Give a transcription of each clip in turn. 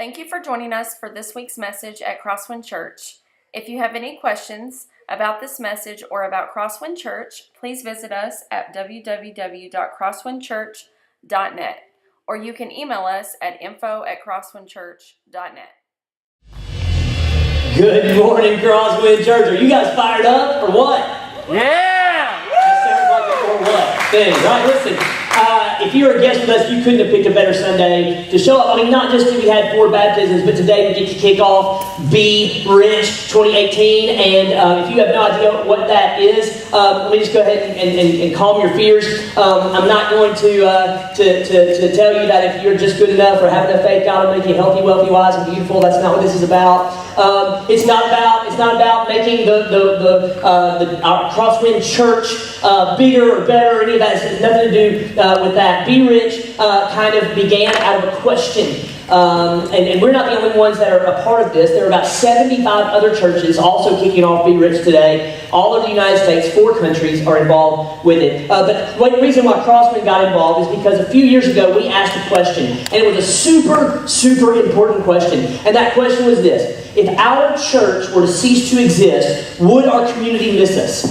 Thank you for joining us for this week's message at Crosswind Church. If you have any questions about this message or about Crosswind Church, please visit us at www.crosswindchurch.net, or you can email us at info@crosswindchurch.net. Good morning, Crosswind Church. Are you guys fired up or what? Yeah! That sounds like a or what thing, right? Listen, if you were a guest with us, you couldn't have picked a better Sunday to show up. I mean, not just that we had 4 baptisms, but today we get to kick off Be Rich 2018. And if you have no idea what that is, let me just go ahead and calm your fears. I'm not going to tell you that if you're just good enough or have enough faith, God will make you healthy, wealthy, wise, and beautiful. That's not what this is about. It's not about making our Crosswind Church bigger or better or any of that. It has nothing to do with that. Be Rich kind of began out of a question. And we're not the only ones that are a part of this. There are about 75 other churches also kicking off Be Rich today. All over the United States, 4 countries are involved with it. But the reason why Crosswind got involved is because a few years ago we asked a question. And it was a super, super important question. And that question was this: if our church were to cease to exist, would our community miss us?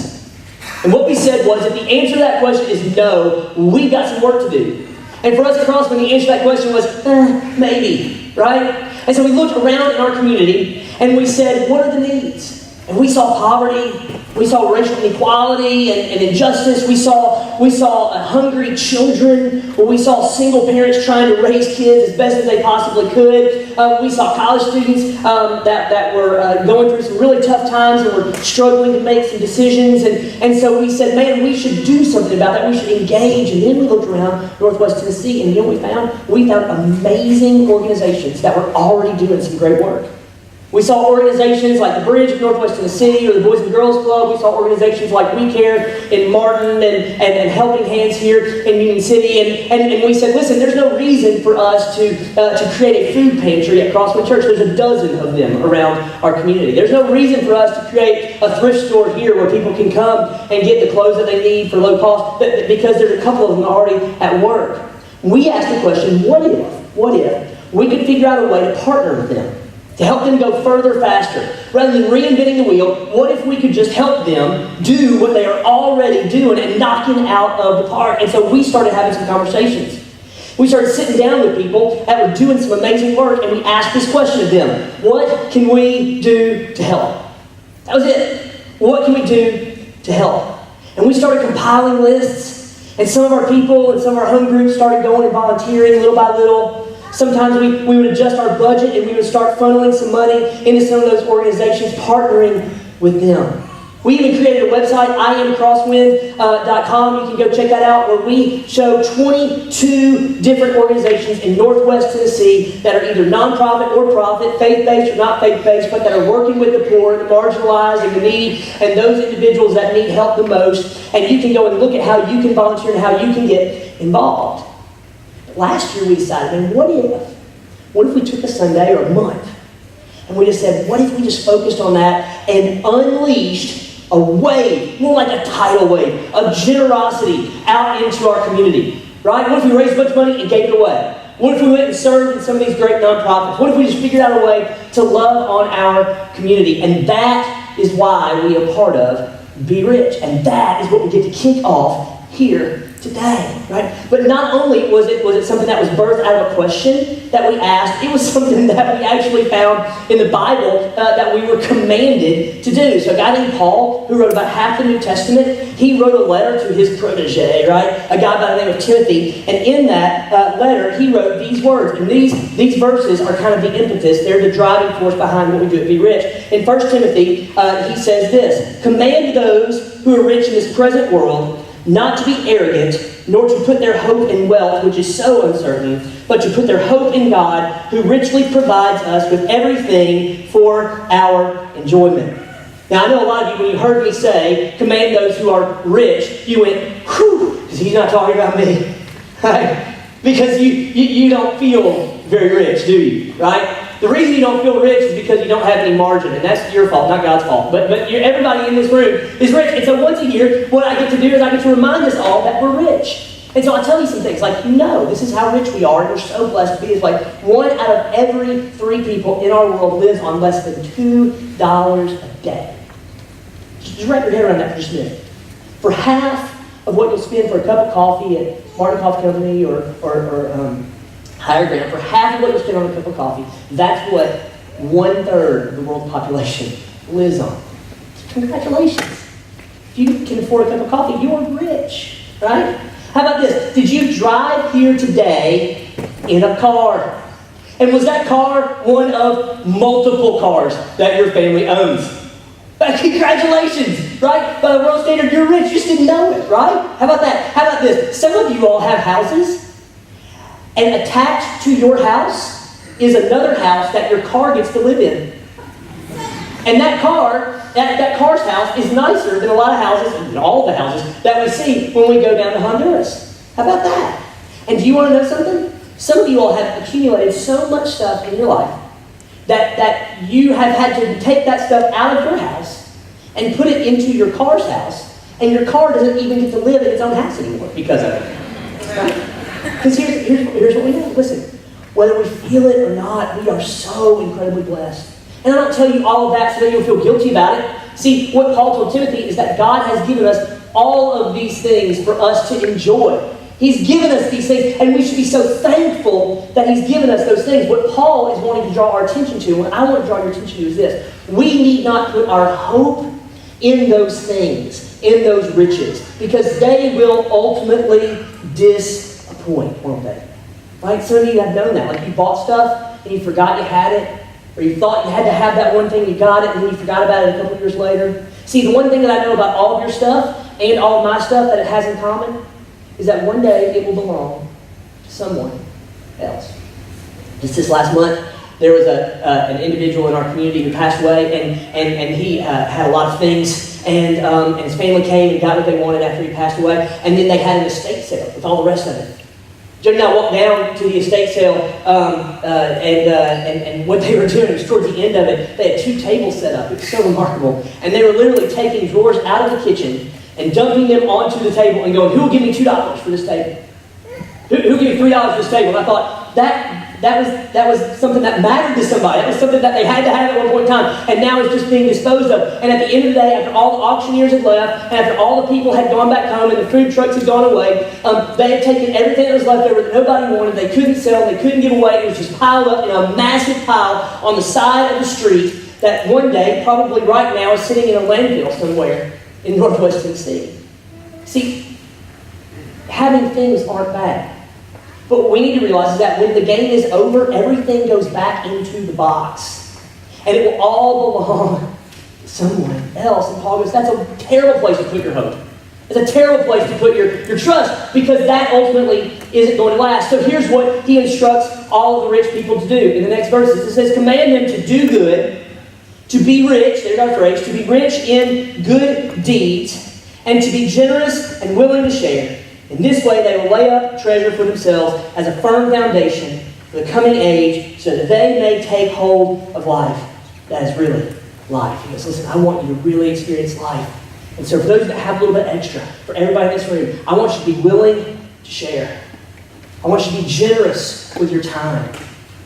And what we said was, if the answer to that question is no, we've got some work to do. And for us at Crosswind, the answer to that question was, maybe, right? And so we looked around in our community and we said, what are the needs? And we saw poverty, we saw racial inequality and injustice, we saw hungry children, or we saw single parents trying to raise kids as best as they possibly could. We saw college students that were going through some really tough times and were struggling to make some decisions. And so we said, man, we should do something about that. We should engage. And then we looked around Northwest Tennessee, and you know what we found? We found amazing organizations that were already doing some great work. We saw organizations like the Bridge of Northwest Tennessee or the Boys and Girls Club. We saw organizations like We Care in Martin and Helping Hands here in Union City. And we said, listen, there's no reason for us to create a food pantry at Crosswind Church. There's a dozen of them around our community. There's no reason for us to create a thrift store here where people can come and get the clothes that they need for low cost, because there's a couple of them already at work. We asked the question, what if we could figure out a way to partner with them, to help them go further, faster? Rather than reinventing the wheel, what if we could just help them do what they are already doing and knocking out of the park? And so we started having some conversations. We started sitting down with people that were doing some amazing work, and we asked this question of them: what can we do to help? That was it. What can we do to help? And we started compiling lists, and some of our people and some of our home groups started going and volunteering little by little. Sometimes we would adjust our budget and we would start funneling some money into some of those organizations, partnering with them. We even created a website, iamcrosswind.com. You can go check that out, where we show 22 different organizations in Northwest Tennessee that are either nonprofit or profit, faith-based or not faith-based, but that are working with the poor, the marginalized, and the needy, and those individuals that need help the most. And you can go and look at how you can volunteer and how you can get involved. Last year we decided, man, what if we took a Sunday or a month and we just said, what if we just focused on that and unleashed a wave, more like a tidal wave, of generosity out into our community, right? What if we raised a bunch of money and gave it away? What if we went and served in some of these great nonprofits? What if we just figured out a way to love on our community? And that is why we are part of Be Rich. And that is what we get to kick off here today, right? But not only was it something that was birthed out of a question that we asked, it was something that we actually found in the Bible that we were commanded to do. So a guy named Paul, who wrote about half the New Testament, he wrote a letter to his protege, right? A guy by the name of Timothy. And in that letter, he wrote these words. And these verses are kind of the impetus. They're the driving force behind what we do at Be Rich. In 1 Timothy, he says this: command those who are rich in this present world not to be arrogant, nor to put their hope in wealth, which is so uncertain, but to put their hope in God, who richly provides us with everything for our enjoyment. Now, I know a lot of you, when you heard me say, command those who are rich, you went, whew, because he's not talking about me, right? Because you don't feel very rich, do you, right? The reason you don't feel rich is because you don't have any margin, and that's your fault, not God's fault. But everybody in this room is rich. And so once a year, what I get to do is I get to remind us all that we're rich. And so I tell you some things, like, this is how rich we are, and we're so blessed to be this way. 1 out of every 3 people in our world lives on less than $2 a day. Just wrap your head around that for just a minute. For half of what you'll spend for a cup of coffee at Martin Coffee Company or Higher Ground, for half of what you'll spend on a cup of coffee, that's what 1/3 of the world's population lives on. So congratulations. If you can afford a cup of coffee, you are rich, right? How about this? Did you drive here today in a car? And was that car one of multiple cars that your family owns? Congratulations, right? By the world standard, you're rich. You just didn't know it, right? How about that? How about this? Some of you all have houses, and attached to your house is another house that your car gets to live in. And that car's house is nicer than a lot of houses, and all the houses, that we see when we go down to Honduras. How about that? And do you want to know something? Some of you all have accumulated so much stuff in your life that you have had to take that stuff out of your house and put it into your car's house, and your car doesn't even get to live in its own house anymore because of it. Right? Because here's what we know. Listen, whether we feel it or not, we are so incredibly blessed. And I don't tell you all of that so that you'll feel guilty about it. See, what Paul told Timothy is that God has given us all of these things for us to enjoy. He's given us these things, and we should be so thankful that He's given us those things. What Paul is wanting to draw our attention to, and what I want to draw your attention to, is this. We need not put our hope in those things, in those riches, because they will ultimately disappoint, won't they? Right? Some of you have known that. Like, you bought stuff, and you forgot you had it, or you thought you had to have that one thing, you got it, and then you forgot about it a couple of years later. See, the one thing that I know about all of your stuff, and all of my stuff that it has in common, is that one day it will belong to someone else. Just this last month, there was an individual in our community who passed away, and he had a lot of things, and his family came and got what they wanted after he passed away, and then they had an estate sale with all the rest of it. Jody and I walked down to the estate sale, and what they were doing was towards the end of it, they had 2 tables set up. It was so remarkable. And they were literally taking drawers out of the kitchen and dumping them onto the table and going, who will give me $2 for this table? Who will give me $3 for this table? And I thought, that was something that mattered to somebody. That was something that they had to have at one point in time. And now it's just being disposed of. And at the end of the day, after all the auctioneers had left, and after all the people had gone back home, and the food trucks had gone away, they had taken everything that was left over that nobody wanted. They couldn't sell, they couldn't give away. It was just piled up in a massive pile on the side of the street that one day, probably right now, is sitting in a landfill somewhere in northwest Tennessee. See, having things aren't bad. But what we need to realize is that when the game is over, everything goes back into the box. And it will all belong to someone else. And Paul goes, that's a terrible place to put your hope. It's a terrible place to put your trust, because that ultimately isn't going to last. So here's what he instructs all of the rich people to do. In the next verses, it says, command them to do good, to be rich, there's our phrase, to be rich in good deeds, and to be generous and willing to share. In this way, they will lay up treasure for themselves as a firm foundation for the coming age, so that they may take hold of life that is really life. He goes, listen, I want you to really experience life. And so for those that have a little bit extra, for everybody in this room, I want you to be willing to share. I want you to be generous with your time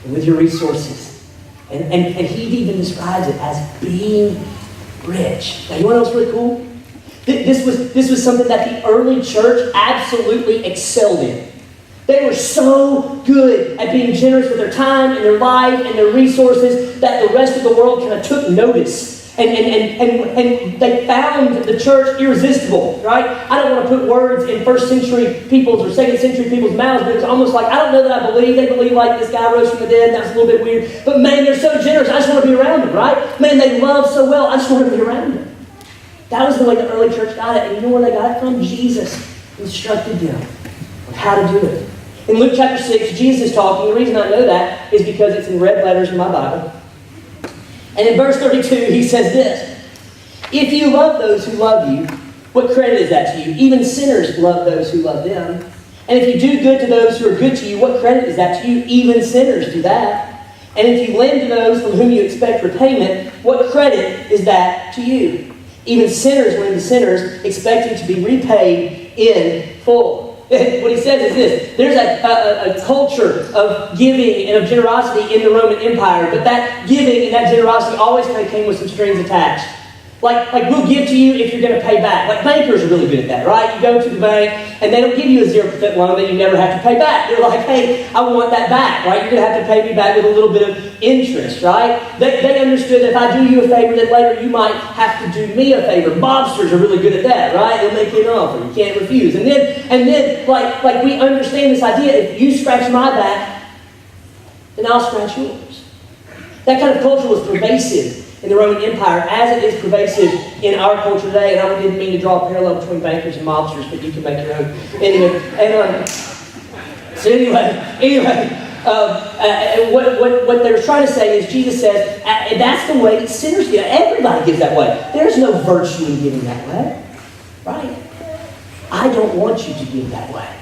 and with your resources. And he even describes it as being rich. Now, you want to know what's really cool? This was something that the early church absolutely excelled in. They were so good at being generous with their time and their life and their resources that the rest of the world kind of took notice. And they found the church irresistible, right? I don't want to put words in first century people's or second century people's mouths, but it's almost like, I don't know that I believe. They believe like this guy rose from the dead, and that's a little bit weird. But man, they're so generous, I just want to be around them, right? Man, they love so well, I just want to be around them. That was the way the early church got it. And you know where they got it from? Jesus instructed them on how to do it. In Luke chapter 6, Jesus is talking. The reason I know that is because it's in red letters in my Bible. And in verse 32, he says this: if you love those who love you, what credit is that to you? Even sinners love those who love them. And if you do good to those who are good to you, what credit is that to you? Even sinners do that. And if you lend to those from whom you expect repayment, what credit is that to you? Even sinners lend to sinners, expecting to be repaid in full. What he says is this: there's a culture of giving and of generosity in the Roman Empire, but that giving and that generosity always kind of came with some strings attached. Like we'll give to you if you're going to pay back. Like bankers are really good at that, right? You go to the bank and they don't give you a 0% loan that you never have to pay back. They're like, hey, I want that back, right? You're going to have to pay me back with a little bit of interest, right? They understood that if I do you a favor, that later you might have to do me a favor. Mobsters are really good at that, right? They'll make you an offer. You can't refuse. And then like we understand this idea, if you scratch my back, then I'll scratch yours. That kind of culture was pervasive in the Roman Empire, as it is pervasive in our culture today. And I didn't mean to draw a parallel between bankers and mobsters, but you can make your own. Anyway, what they're trying to say is, Jesus says, that's the way that sinners give. Everybody gives that way. There's no virtue in giving that way, right? I don't want you to give that way.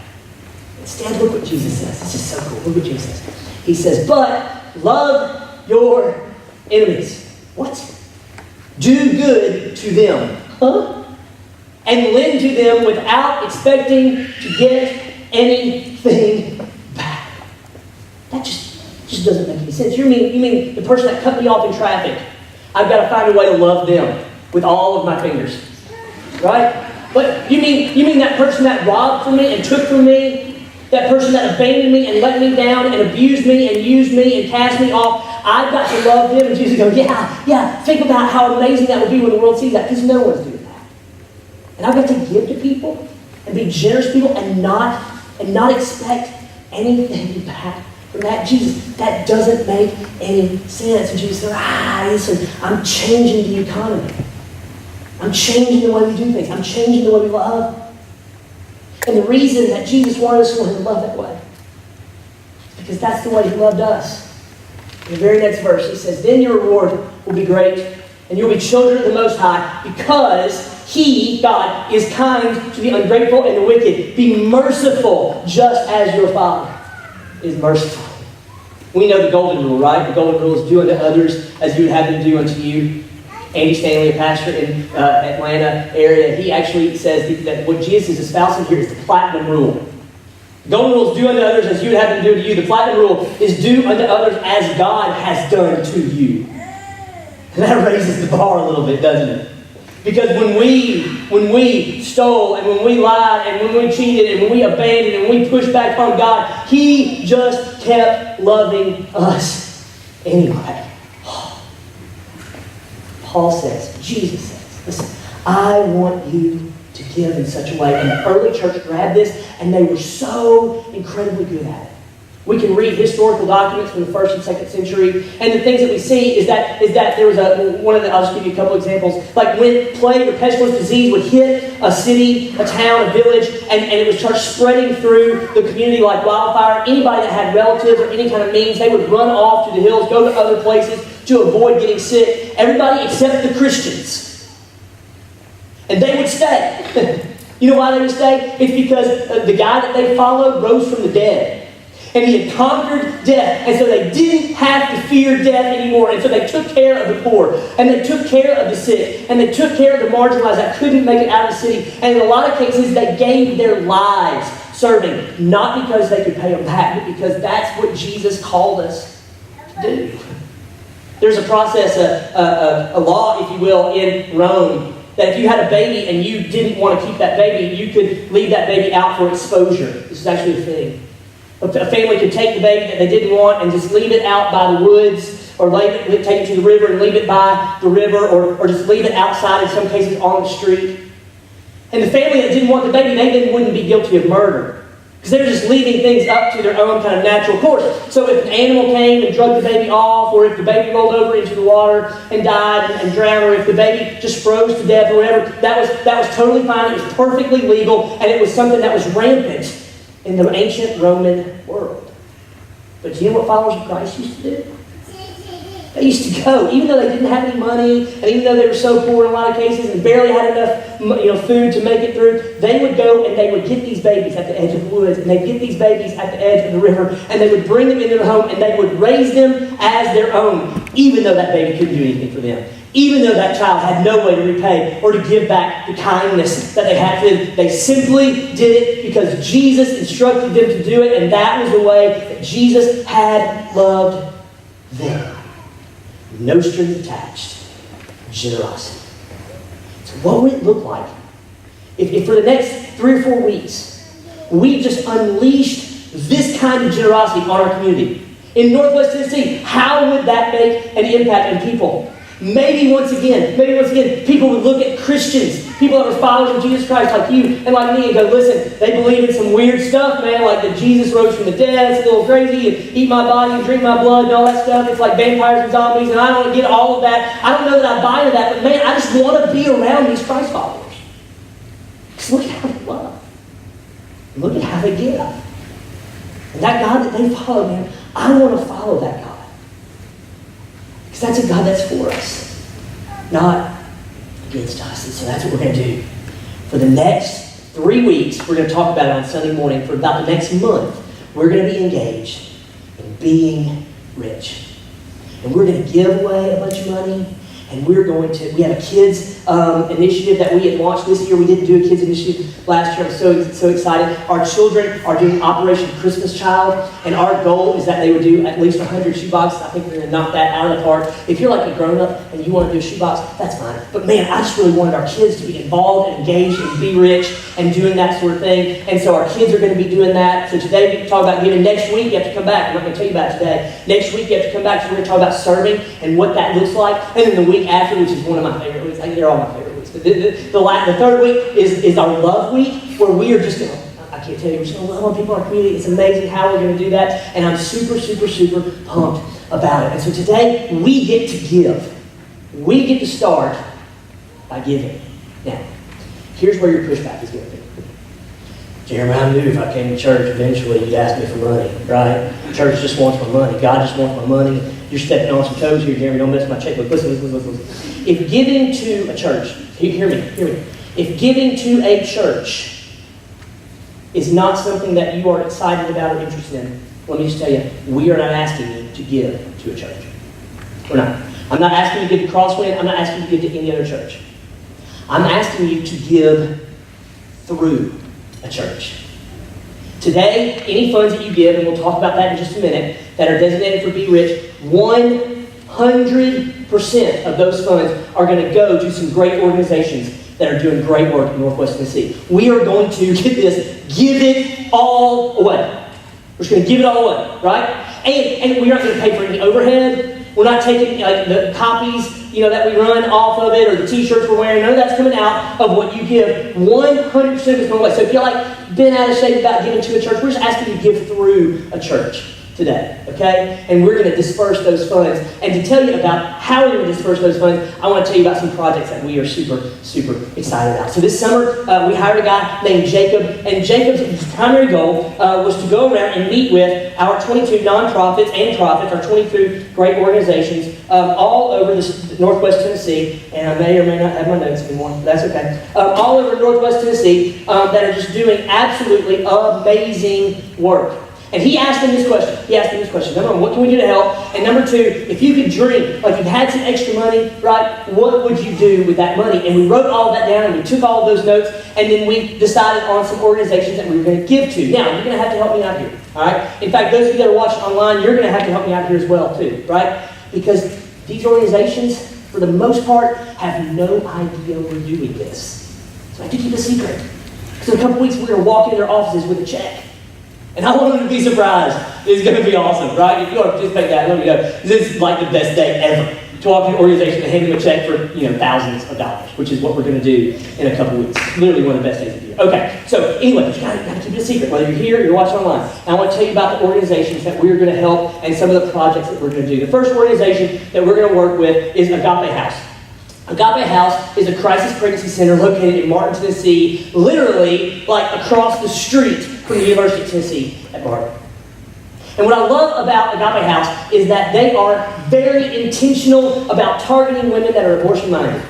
Instead, look what Jesus says. This is so cool. Look what Jesus says. He says, but love your enemies. What? Do good to them. Huh? And lend to them without expecting to get anything back. That just doesn't make any sense. You mean the person that cut me off in traffic, I've got to find a way to love them with all of my fingers. Right? But you mean that person that robbed from me and took from me, that person that abandoned me and let me down and abused me and used me and cast me off, I've got to love them. And Jesus goes, yeah, think about how amazing that would be when the world sees that, because no one's doing that. And I've got to give to people and be generous to people and not expect anything back from that. Jesus, that doesn't make any sense. And Jesus said, listen, I'm changing the economy. I'm changing the way we do things. I'm changing the way we love. And the reason that Jesus wanted us to love that way is because that's the way He loved us. In the very next verse, He says, then your reward will be great, and you'll be children of the Most High, because He, God, is kind to the ungrateful and the wicked. Be merciful, just as your Father is merciful. We know the golden rule, right? The golden rule is do unto others as you would have them do unto you. Andy Stanley, a pastor in Atlanta area, he actually says that what Jesus is espousing here is the platinum rule. The golden rule is do unto others as you would have them do to you. The platinum rule is do unto others as God has done to you. And that raises the bar a little bit, doesn't it? Because when we stole and when we lied and when we cheated and when we abandoned and when we pushed back on God, He just kept loving us anyway. Paul says, Jesus says, listen, I want you to give in such a way. And the early church grabbed this, and they were so incredibly good at it. We can read historical documents from the 1st and 2nd century, and the things that we see is that there was I'll just give you a couple examples. Like when plague or pestilence disease would hit a city, a town, a village, and it would start spreading through the community like wildfire, anybody that had relatives or any kind of means, they would run off to the hills, go to other places to avoid getting sick. Everybody except the Christians. And they would stay. You know why they would stay? It's because the guy that they followed rose from the dead. And He had conquered death. And so they didn't have to fear death anymore. And so they took care of the poor. And they took care of the sick. And they took care of the marginalized that couldn't make it out of the city. And in a lot of cases, they gave their lives serving. Not because they could pay them back, but because that's what Jesus called us to do. There's a process, a law, if you will, in Rome, that if you had a baby and you didn't want to keep that baby, you could leave that baby out for exposure. This is actually a thing. A family could take the baby that they didn't want and just leave it out by the woods, or take it to the river and leave it by the river, or just leave it outside, in some cases on the street. And the family that didn't want the baby, they then wouldn't be guilty of murder. Because they were just leaving things up to their own kind of natural course. So if an animal came and drugged the baby off, or if the baby rolled over into the water and died and drowned, or if the baby just froze to death or whatever, that was totally fine. It was perfectly legal, and it was something that was rampant in the ancient Roman world. But do you know what followers of Christ used to do? They used to go, even though they didn't have any money, and even though they were so poor in a lot of cases and barely had enough food to make it through, they would go and they would get these babies at the edge of the woods, and they'd get these babies at the edge of the river, and they would bring them into their home, and they would raise them as their own, even though that baby couldn't do anything for them. even though that child had no way to repay or to give back the kindness that they had to them. They simply did it because Jesus instructed them to do it, and that was the way that Jesus had loved them. No strings attached. Generosity. So what would it look like if for the next 3 or 4 weeks we just unleashed this kind of generosity on our community? In Northwest Tennessee, how would that make an impact on people? Maybe once again, people would look at Christians, people that were followers of Jesus Christ like you and like me, and go, listen, they believe in some weird stuff, man, like that Jesus rose from the dead, it's a little crazy, and eat my body and drink my blood and all that stuff. It's like vampires and zombies, and I don't get all of that. I don't know that I buy into that, but man, I just want to be around these Christ followers. Just look at how they love. Look at how they give. And that God that they follow, man, I want to follow that God. Because that's a God that's for us, not against us. And so that's what we're going to do. For the next 3 weeks, we're going to talk about it on Sunday morning. For about the next month, we're going to be engaged in being rich. And we're going to give away a bunch of money. And we have a kids initiative that we had launched this year. We didn't do a kids initiative last year. I'm so excited. Our children are doing Operation Christmas Child, and our goal is that they would do at least 100 shoeboxes. I think we're going to knock that out of the park. If you're like a grown-up and you want to do a shoebox, that's fine. But man, I just really wanted our kids to be involved and engaged and be rich and doing that sort of thing. And so our kids are going to be doing that. So today we can talk about giving. Next week you have to come back. I'm not going to tell you about it today. Next week you have to come back, so we're going to talk about serving and what that looks like. And then the week after, which is one of my favorite weeks. I think they're all my favorite weeks. But the third week is our love week, where we are just going to, I can't tell you, we're just going to love on people in our community. It's amazing how we're going to do that. And I'm super, super, super pumped about it. And so today, we get to give. We get to start by giving. Now, here's where your pushback is going to be. Jeremy, I knew if I came to church, eventually you'd ask me for money, right? Church just wants my money. God just wants my money. You're stepping on some toes here, Jeremy. Don't mess my checkbook. Listen. If giving to a church, hear me. If giving to a church is not something that you are excited about or interested in, let me just tell you, we are not asking you to give to a church. We're not. I'm not asking you to give to Crosswind. I'm not asking you to give to any other church. I'm asking you to give through a church. Today, any funds that you give, and we'll talk about that in just a minute, that are designated for Be Rich, 100% of those funds are going to go to some great organizations that are doing great work in Northwest Tennessee. We are going to, get this, give it all away. We're just going to give it all away, right? And we aren't going to pay for any overhead. We're not taking like the copies, that we run off of it, or the t-shirts we're wearing. None of that's coming out of what you give. 100% is going away. So if you're like been out of shape about giving to a church, we're just asking you to give through a church today, okay? And we're going to disperse those funds. And to tell you about how we're going to disperse those funds, I want to tell you about some projects that we are super, super excited about. So this summer, we hired a guy named Jacob, and Jacob's primary goal was to go around and meet with our 22 nonprofits and profits, our 22 great organizations, all over the Northwest Tennessee, and I may or may not have my notes anymore, but that's okay, all over Northwest Tennessee that are just doing absolutely amazing work. And he asked him this question. Number one, what can we do to help? And number two, if you could dream, like you had some extra money, right, what would you do with that money? And we wrote all of that down, and we took all of those notes, and then we decided on some organizations that we were going to give to. Now, you're going to have to help me out here, all right? In fact, those of you that are watching online, you're going to have to help me out here as well, too, right? Because these organizations, for the most part, have no idea we're doing this. So I have to keep a secret. So in a couple weeks, we're going to walk into their offices with a check. And I want them to be surprised. It's going to be awesome, right? If you want to participate in that, let me know. This is like the best day ever. To walk to an organization and hand them a check for thousands of dollars, which is what we're going to do in a couple weeks. Literally one of the best days of the year. Okay, so anyway, you got to keep it a secret. Whether you're here or you're watching online. And I want to tell you about the organizations that we're going to help and some of the projects that we're going to do. The first organization that we're going to work with is Agape House. Agape House is a crisis pregnancy center located in Martin, Tennessee, literally like across the street from the University of Tennessee at Martin. And what I love about Agape House is that they are very intentional about targeting women that are abortion-minded.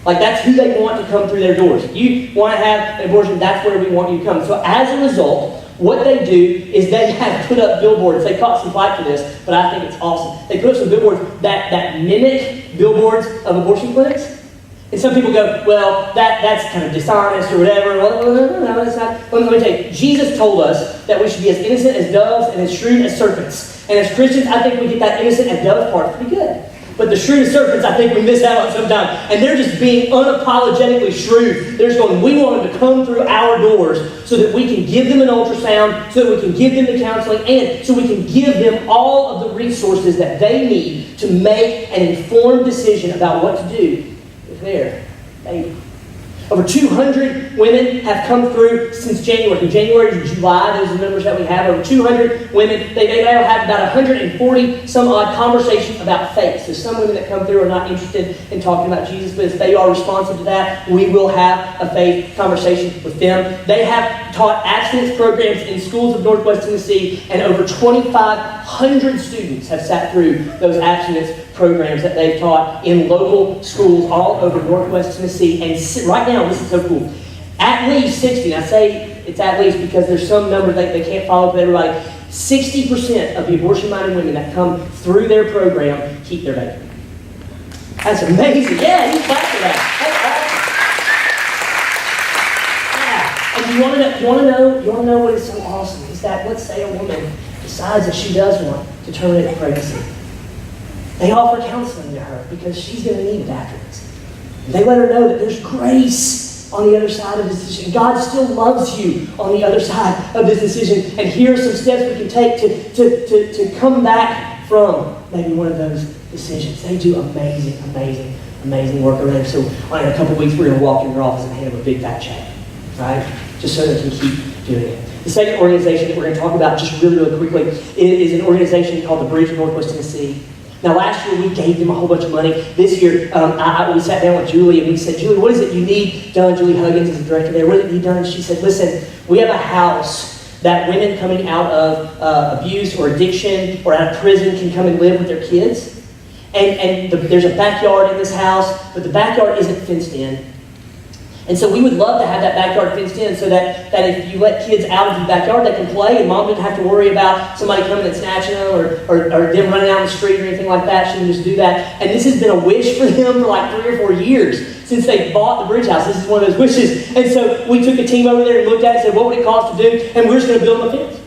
Like that's who they want to come through their doors. You want to have an abortion, that's where we want you to come. So as a result, what they do is they have put up billboards. They caught some flack for this, but I think it's awesome. They put up some billboards that mimic billboards of abortion clinics. And some people go, well, that's kind of dishonest or whatever. Well, no, it's not. Well, let me tell you, Jesus told us that we should be as innocent as doves and as shrewd as serpents. And as Christians, I think we get that innocent as doves part pretty good. But the shrewd as serpents, I think we miss out on sometimes. And they're just being unapologetically shrewd. They're just going, we want them to come through our doors so that we can give them an ultrasound, so that we can give them the counseling, and so we can give them all of the resources that they need to make an informed decision about what to do with their baby. Over 200 women have come through since January. From January to July, those are the numbers that we have. Over 200 women. They now have about 140 some odd conversations about faith. So some women that come through are not interested in talking about Jesus, but if they are responsive to that, we will have a faith conversation with them. They have taught abstinence programs in schools of Northwest Tennessee, and over 2,500 students have sat through those abstinence programs that they've taught in local schools all over Northwest Tennessee. And right now, this is so cool, at least 60, and I say it's at least because there's some number they can't follow up with everybody, 60% of the abortion-minded women that come through their program keep their baby. That's amazing. Yeah, you clap for that. That's awesome. Yeah. And you want to know what is so awesome is that, let's say a woman decides that she does want to terminate the pregnancy. They offer counseling to her because she's going to need it afterwards. They let her know that there's grace on the other side of this decision. God still loves you on the other side of this decision. And here are some steps we can take to come back from maybe one of those decisions. They do amazing work over there. So in a couple of weeks, we're going to walk in your office and hand them a big fat check, right? Just so they can keep doing it. The second organization that we're going to talk about just really quickly is an organization called the Bridge of Northwest Tennessee. Now, last year we gave them a whole bunch of money. This year, we sat down with Julie and we said, Julie, what is it you need done? Julie Huggins is the director there. What is it you need done? She said, listen, we have a house that women coming out of abuse or addiction or out of prison can come and live with their kids. And there's a backyard in this house, but the backyard isn't fenced in. And so we would love to have that backyard fenced in so that if you let kids out of the backyard, they can play and mom didn't have to worry about somebody coming and snatching them or them running out in the street or anything like that. She can just do that. And this has been a wish for them for like 3 or 4 years since they bought the Bridge House. This is one of those wishes. And so we took a team over there and looked at it and said, what would it cost to do? And we're just going to build them a fence.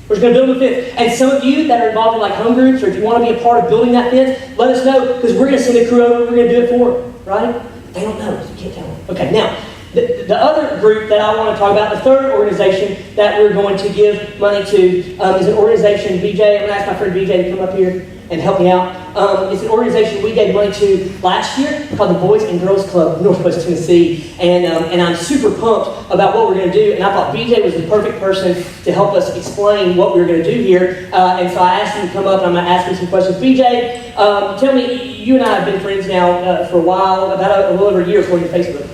We're just going to build them a fence. And some of you that are involved in like home groups, or if you want to be a part of building that fence, let us know because we're going to send a crew over. We're going to do it for them, right? They don't know. So you can't tell them. Okay, now, the other group that I want to talk about, the third organization that we're going to give money to is an organization, BJ, I'm going to ask my friend BJ to come up here and help me out. It's an organization we gave money to last year called the Boys and Girls Club of Northwest Tennessee. And I'm super pumped about what we're going to do. And I thought BJ was the perfect person to help us explain what we were going to do here. And so I asked him to come up and I'm going to ask him some questions. BJ, tell me, you and I have been friends now for a while, about a little over a year according to Facebook.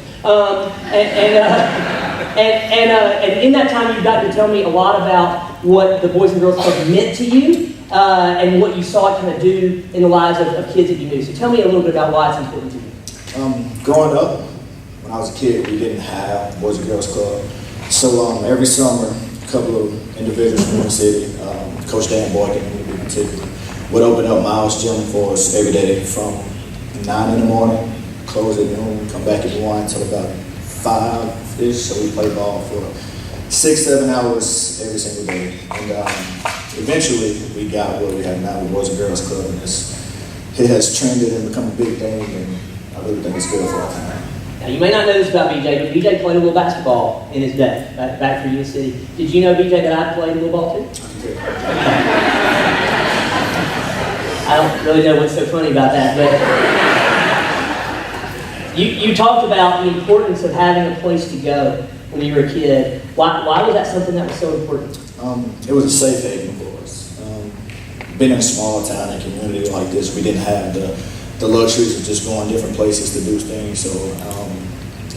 And in that time, you've gotten to tell me a lot about what the Boys and Girls Club meant to you and what you saw it kind of do in the lives of kids that you knew. So tell me a little bit about why it's important to you. Growing up, when I was a kid, we didn't have Boys and Girls Club. So every summer, a couple of individuals from the city, Coach Dan Boykin in particular, would open up Miles Gym for us every day from 9 in the morning. Close at noon, come back at 1 until about 5-ish, so we play ball for 6-7 hours every single day. And eventually we got what we have now with Boys and Girls Club, and it has trended and become a big thing, and I really think it's good for our time. Now, you may not know this about BJ, but BJ played a little basketball in his day, back for Union City. Did you know, BJ, that I played a little ball too? I don't really know what's so funny about that, but You talked about the importance of having a place to go when you were a kid. Why was that something that was so important? It was a safe haven for us. Being in a small town and community like this, we didn't have the luxuries of just going different places to do things. So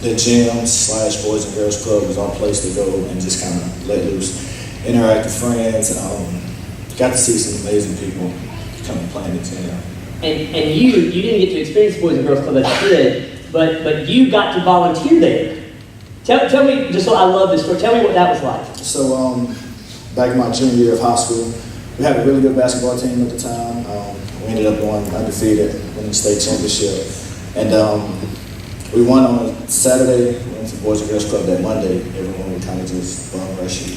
the gym / Boys and Girls Club was our place to go and just kind of let loose, interact with friends, got to see some amazing people come and play in the gym. And you didn't get to experience Boys and Girls Club as a kid, but you got to volunteer there. Tell me, just so I love this story, tell me what that was like. So back in my junior year of high school, we had a really good basketball team at the time. We ended ended up going undefeated, winning the state championship. And we won on a Saturday, went to the Boys and Girls Club that Monday. Everyone would kind of just bum rush you.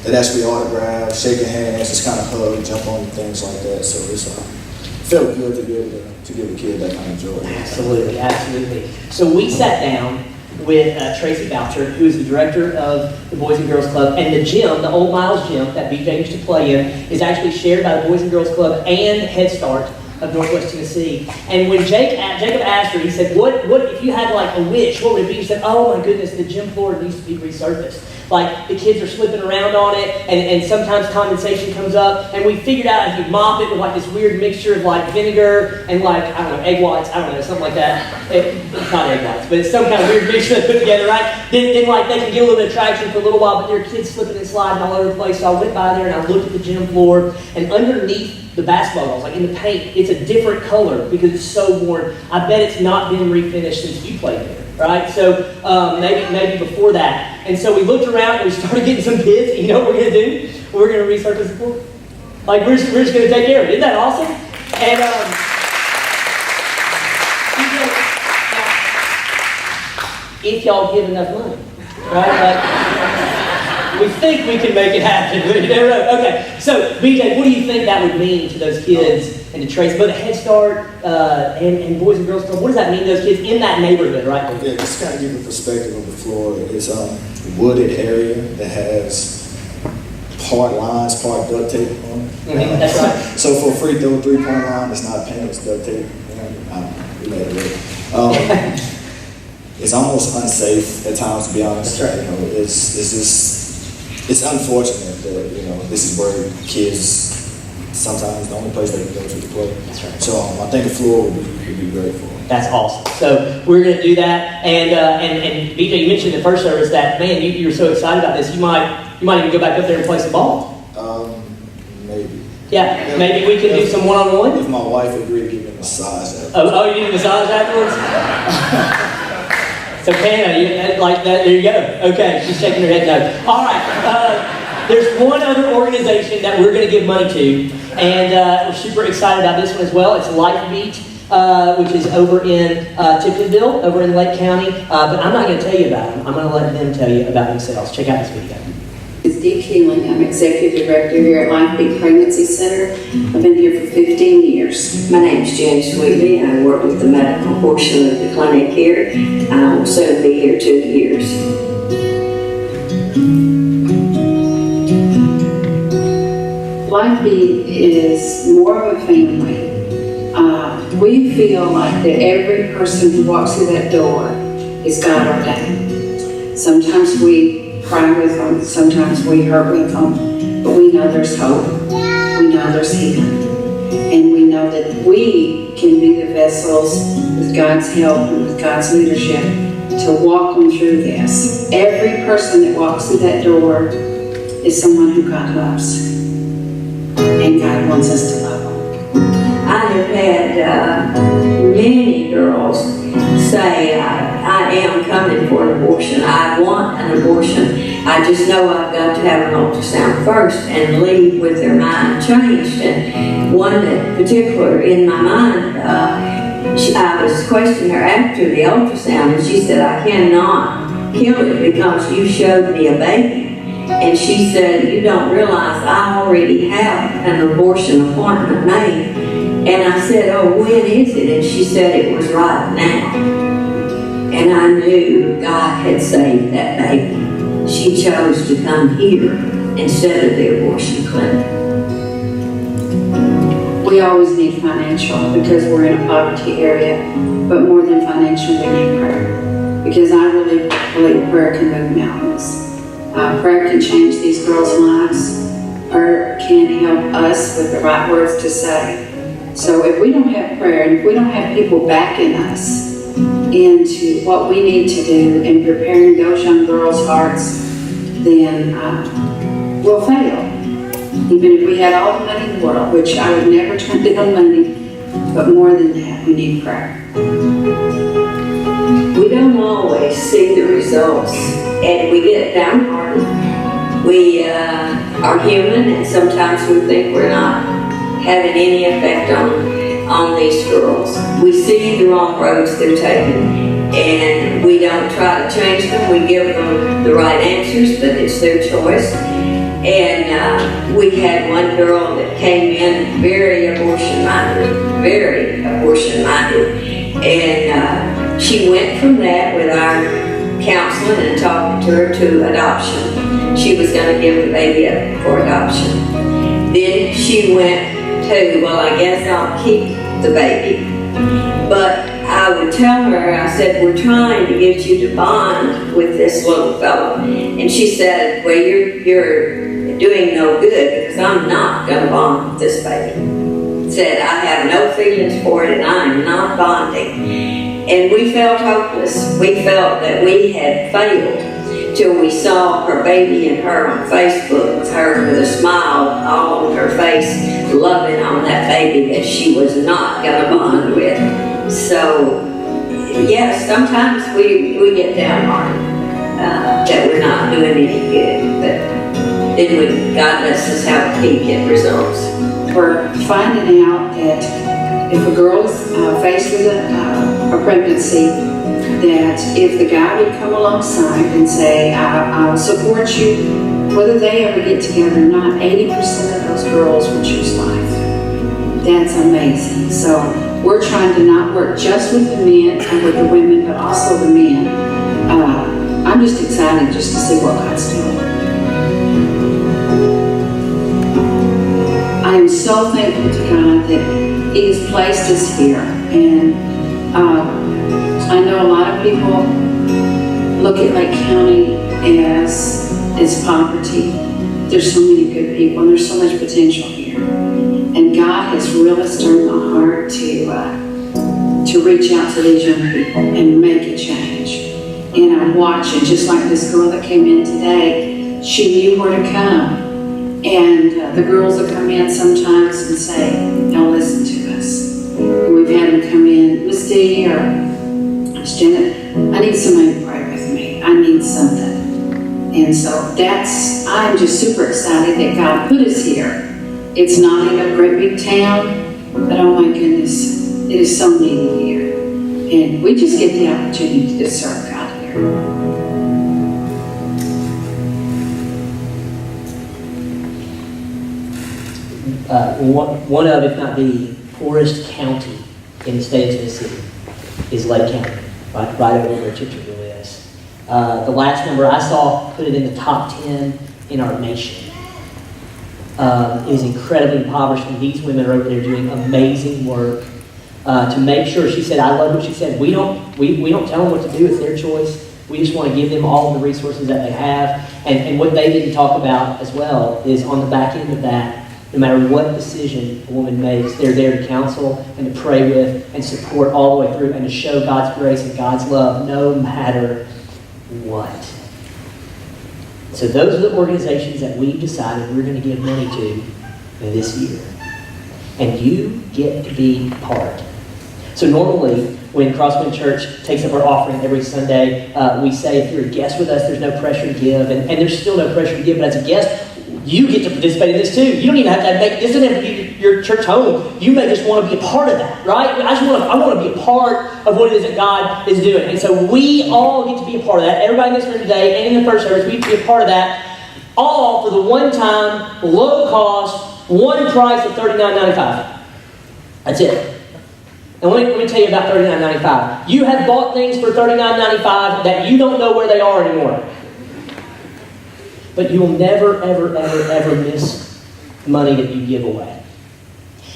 They'd ask for autographs, shaking hands, just kind of hug, jump on things like that. So it's felt good to be able to give a kid that kind of joy. Absolutely, absolutely. So we sat down with Tracy Boucher, who is the director of the Boys and Girls Club, and the gym, the Old Miles Gym that BJ used to play in, is actually shared by the Boys and Girls Club and Head Start of Northwest Tennessee. And when Jacob asked her, he said, what if you had like a wish, what would it be? He said, oh my goodness, the gym floor needs to be resurfaced. Like, the kids are slipping around on it, and sometimes condensation comes up, and we figured out if you mop it with like this weird mixture of like vinegar and like, I don't know, egg whites, I don't know, something like that. It's not egg whites, but it's some kind of weird mixture they put together, right? Then like they can get a little bit of traction for a little while, but there are kids slipping and sliding all over the place. So I went by there and I looked at the gym floor, and underneath the basketball goals, like in the paint, it's a different color because it's so worn. I bet it's not been refinished since you played there. Right, so maybe before that, and so we looked around and we started getting some bids. And you know what we're gonna do? We're gonna resurface the floor. Like we're just gonna take care of it. Isn't that awesome? And if y'all give enough money, right? Like, we think we can make it happen, but you never know. Okay, so BJ, what do you think that would mean to those kids and to Tracy, both Head Start and Boys and Girls Club? What does that mean to those kids in that neighborhood, right? Yeah, just kind of give a perspective of the floor. It's a wooded area that has part lines, part duct tape on it. Mm-hmm, that's right. So for a free throw, 3-point line, it's not paint, it's duct tape. We made it work. It's almost unsafe at times, to be honest. That's right. You know, it's unfortunate that, you know, this is where kids sometimes the only place they can go to play. That's right. So I think the floor would be great for them. That's awesome. So we're going to do that. And BJ, you mentioned in the first service that, man, you were so excited about this. You might even go back up there and play some ball. Maybe. Yeah, maybe we can do some one-on-one. If my wife agreed to give me a massage afterwards. Oh, you need a massage afterwards? So Hannah, you like that? There you go. Okay, she's shaking her head no. All right. There's one other organization that we're going to give money to, and we're super excited about this one as well. It's LifeBeat, which is over in Tiftonville, over in Lake County. But I'm not going to tell you about them. I'm going to let them tell you about themselves. Check out this video. It's Dee Keeling. I'm Executive Director here at LifeBeat Pregnancy Center. I've been here for 15 years. My name is Jenny Sweetley. I work with the medical portion of the clinic here. I will soon be here 2 years. LifeBeat is more of a family. We feel like that every person who walks through that door is God ordained. Sometimes we cry with them, sometimes we hurt with them, but we know there's hope. We know there's healing. And we know that we can be the vessels with God's help and with God's leadership to walk them through this. Every person that walks through that door is someone who God loves. And God wants us to love them. I have had many girls say, I am coming for an abortion. I want an abortion. I just know I've got to have an ultrasound first and leave with their mind changed. And one in particular in my mind, I was questioning her after the ultrasound, and she said, I cannot kill it because you showed me a baby. And she said, you don't realize I already have an abortion appointment made. And I said, oh, when is it? And she said it was right now. And I knew God had saved that baby. She chose to come here instead of the abortion clinic. We always need financial because we're in a poverty area, but more than financial, we need prayer. Because I really believe prayer can move mountains. Prayer can change these girls' lives. Prayer can help us with the right words to say. So if we don't have prayer, and if we don't have people backing us into what we need to do in preparing those young girls' hearts, then we'll fail. Even if we had all the money in the world, which I would never turn down money, but more than that, we need prayer. We don't always see the results, and we get downhearted. We are human, and sometimes we think we're not having any effect on on these girls. We see the wrong roads they're taking, and we don't try to change them. We give them the right answers, but it's their choice. And we had one girl that came in very abortion-minded, and she went from that with our counseling and talking to her to adoption. She was going to give the baby up for adoption. Then she went to, well, I guess I'll keep the baby. But I would tell her, I said, we're trying to get you to bond with this little fellow. And she said, well, you're doing no good because I'm not going to bond with this baby. Said, I have no feelings for it and I'm not bonding. And we felt hopeless. We felt that we had failed till we saw her baby and her on Facebook with her with a smile all on her face, loving on that baby that she was not going to bond with. So, yes, sometimes we get downhearted that we're not doing any good, but then God lets us have He get results. We're finding out that if a girl is faced with a pregnancy, that if the guy would come alongside and say, I'll support you, whether they ever get together or not, 80% of those girls will choose life. That's amazing. So we're trying to not work just with the men and with the women, but also the men. I'm just excited just to see what God's doing. I am so thankful to God that He has placed us here. And I know a lot of people look at Lake County as poverty. There's so many good people and there's so much potential here. And God has really stirred my heart to reach out to these young people and make a change. And I'm watching, just like this girl that came in today, she knew where to come. And the girls that come in sometimes and say, don't listen to us. And we've had them come in, Miss Dee or Miss Janet, I need somebody to pray with me. I need something. And so I'm just super excited that God put us here. It's not in a great big town, but oh my goodness, it is so needed here. And we just get the opportunity to serve God here. One of, if not the poorest county in the state of Tennessee is Lake County, right over where Chicharville is. The last number I saw put it in the top 10 in our nation. It is incredibly impoverished, and these women are over there doing amazing work to make sure. She said, I love what she said. We don't tell them what to do. It's their choice. We just want to give them all the resources that they have. And what they didn't talk about as well is on the back end of that, no matter what decision a woman makes, they're there to counsel and to pray with and support all the way through and to show God's grace and God's love no matter what. So those are the organizations that we've decided we're going to give money to this year. And you get to be part. So normally, when Crosswind Church takes up our offering every Sunday, we say if you're a guest with us, there's no pressure to give. And there's still no pressure to give, but as a guest, you get to participate in this too. You don't even have to make, this doesn't have to be your church home. You may just want to be a part of that, right? I want to be a part of what it is that God is doing. And so we all get to be a part of that. Everybody in this room today and in the first service, we get to be a part of that. All for the one-time, low-cost, one price of $39.95. That's it. And let me tell you about $39.95. You have bought things for $39.95 that you don't know where they are anymore. But you will never, ever, ever, ever miss money that you give away.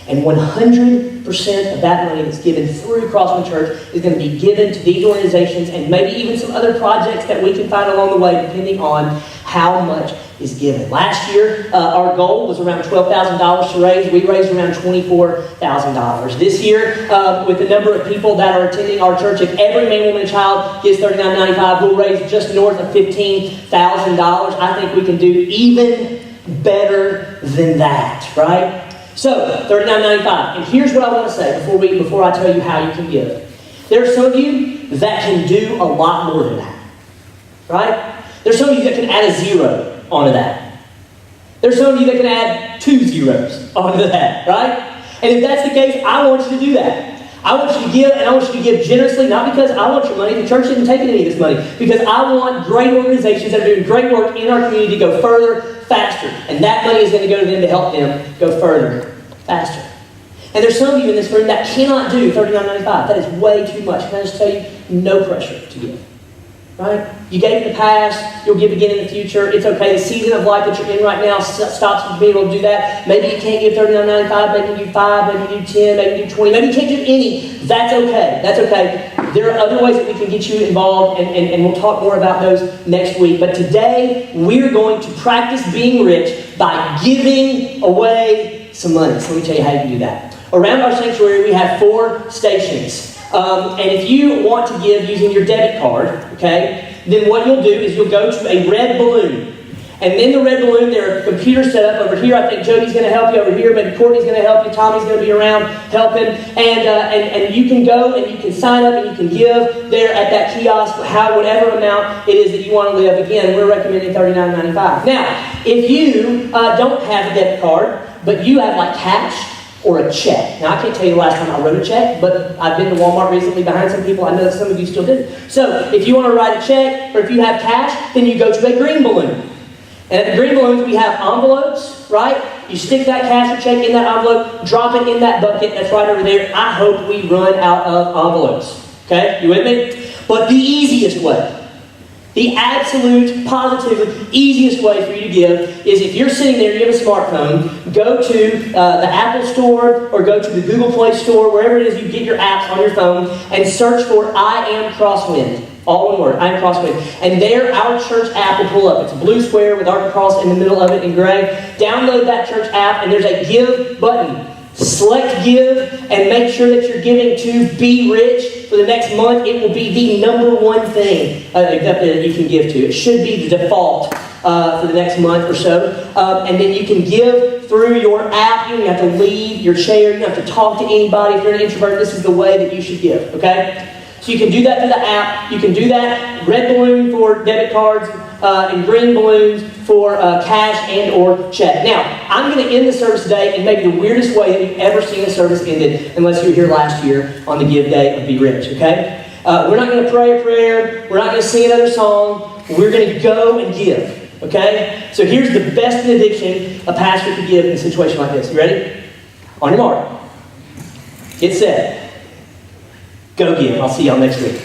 And 100% of that money that's given through Crosswind Church is going to be given to these organizations and maybe even some other projects that we can find along the way, depending on how much is given. Last year, our goal was around $12,000 to raise. We raised around $24,000. This year, with the number of people that are attending our church, if every man, woman, and child gives $39.95, we'll raise just north of $15,000. I think we can do even better than that, right? So, $39.95. And here's what I want to say before I tell you how you can give. There are some of you that can do a lot more than that, right? There's some of you that can add a zero onto that. There's some of you that can add 2 zeros onto that, right? And if that's the case, I want you to do that. I want you to give, and I want you to give generously, not because I want your money. The church isn't taking any of this money. Because I want great organizations that are doing great work in our community to go further, faster. And that money is going to go to them to help them go further, faster. And there's some of you in this room that cannot do $39.95. That is way too much. Can I just tell you, no pressure to give. Right? You gave in the past, you'll give again in the future. It's okay. The season of life that you're in right now stops you from being able to do that. Maybe you can't give $39.95, maybe you do 5, maybe you do 10, maybe you do 20, maybe you can't do any. That's okay. That's okay. There are other ways that we can get you involved, and we'll talk more about those next week. But today, we're going to practice being rich by giving away some money. So let me tell you how you can do that. Around our sanctuary, we have 4 stations. And if you want to give using your debit card, okay, then what you'll do is you'll go to a red balloon. And in the red balloon, there are computers set up over here. I think Jody's going to help you over here. Maybe Courtney's going to help you. Tommy's going to be around helping. And you can go and you can sign up and you can give there at that kiosk whatever amount it is that you want to live. Again, we're recommending $39.95. Now, if you don't have a debit card, but you have like cash, or a check. Now, I can't tell you the last time I wrote a check, but I've been to Walmart recently behind some people. I know that some of you still do. So, if you want to write a check, or if you have cash, then you go to a green balloon. And at the green balloons, we have envelopes, right? You stick that cash or check in that envelope, drop it in that bucket that's right over there. I hope we run out of envelopes. Okay? You with me? But the easiest way, the absolute, positively easiest way for you to give is if you're sitting there, you have a smartphone, go to the Apple Store or go to the Google Play Store, wherever it is you get your apps on your phone, and search for I Am Crosswind. All one word, I Am Crosswind. And there, our church app will pull up. It's a blue square with our cross in the middle of it in gray. Download that church app, and there's a Give button. Select Give, and make sure that you're giving to Be Rich. For the next month, it will be the number one thing that you can give to. It should be the default for the next month or so. And then you can give through your app. You don't have to leave your chair. You don't have to talk to anybody. If you're an introvert, this is the way that you should give, okay? So you can do that through the app. You can do that red balloon for debit cards and green balloons for cash and or check. Now, I'm going to end the service today in maybe the weirdest way that you've ever seen a service ended, unless you were here last year on the Give Day of Be Rich, okay? We're not going to pray a prayer. We're not going to sing another song. We're going to go and give, okay? So here's the best benediction a pastor could give in a situation like this. You ready? On your mark. Get set. Go give. I'll see y'all next week.